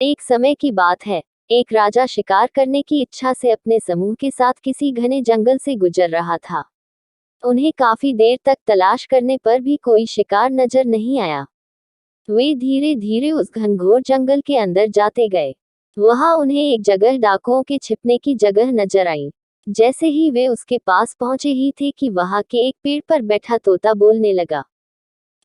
एक समय की बात है। एक राजा शिकार करने की इच्छा से अपने समूह के साथ किसी घने जंगल से गुजर रहा था। उन्हें काफी देर तक तलाश करने पर भी कोई शिकार नजर नहीं आया। वे धीरे धीरे उस घनघोर जंगल के अंदर जाते गए। वहां उन्हें एक जगह डाकुओं के छिपने की जगह नजर आई। जैसे ही वे उसके पास पहुंचे ही थे कि वहां के एक पेड़ पर बैठा तोता बोलने लगा,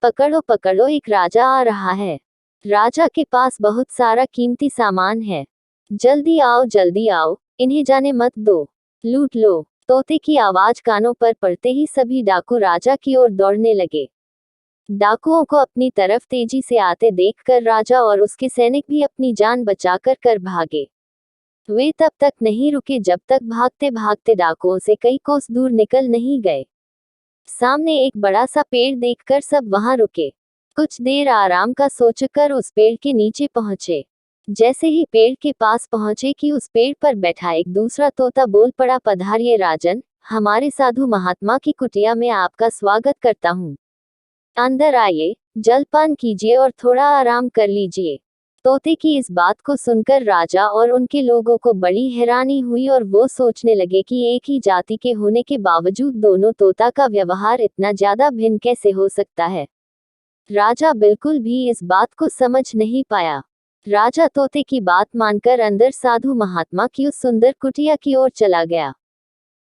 पकड़ो पकड़ो, एक राजा आ रहा है। राजा के पास बहुत सारा कीमती सामान है। जल्दी आओ, इन्हें जाने मत दो, लूट लो। तोते की आवाज कानों पर पड़ते ही सभी डाकू राजा की ओर दौड़ने लगे। डाकुओं को अपनी तरफ तेजी से आते देखकर राजा और उसके सैनिक भी अपनी जान बचाकर कर भागे। वे तब तक नहीं रुके जब तक भागते भागते डाकुओं से कई कोस दूर निकल नहीं गए। सामने एक बड़ा सा पेड़ देखकर सब वहां रुके। कुछ देर आराम का सोचकर उस पेड़ के नीचे पहुंचे। जैसे ही पेड़ के पास पहुंचे कि उस पेड़ पर बैठा एक दूसरा तोता बोल पड़ा, पधारिए राजन, हमारे साधु महात्मा की कुटिया में आपका स्वागत करता हूँ। अंदर आइए, जलपान कीजिए और थोड़ा आराम कर लीजिए। तोते की इस बात को सुनकर राजा और उनके लोगों को बड़ी हैरानी हुई और वो सोचने लगे कि एक ही जाति के होने के बावजूद दोनों तोता का व्यवहार इतना ज्यादा भिन्न कैसे हो सकता है। राजा बिल्कुल भी इस बात को समझ नहीं पाया। राजा तोते की बात मानकर अंदर साधु महात्मा की उस सुंदर कुटिया की ओर चला गया।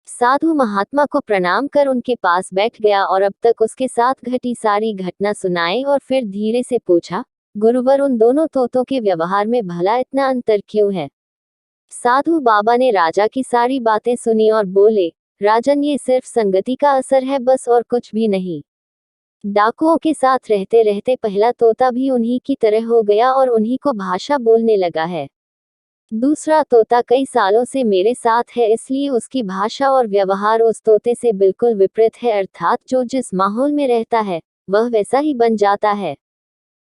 साधु महात्मा को प्रणाम कर उनके पास बैठ गया और अब तक उसके साथ घटी सारी घटना सुनाई और फिर धीरे से पूछा, गुरुवर, उन दोनों तोतों के व्यवहार में भला इतना अंतर क्यों है? साधु बाबा ने राजा की सारी बातें सुनी और बोले, राजन, ये सिर्फ संगति का असर है, बस और कुछ भी नहीं। डाकुओं के साथ रहते रहते पहला तोता भी उन्हीं की तरह हो गया और उन्हीं को भाषा बोलने लगा है। दूसरा तोता कई सालों से मेरे साथ है, इसलिए उसकी भाषा और व्यवहार उस तोते से बिल्कुल विपरीत है, अर्थात जो जिस माहौल में रहता है वह वैसा ही बन जाता है।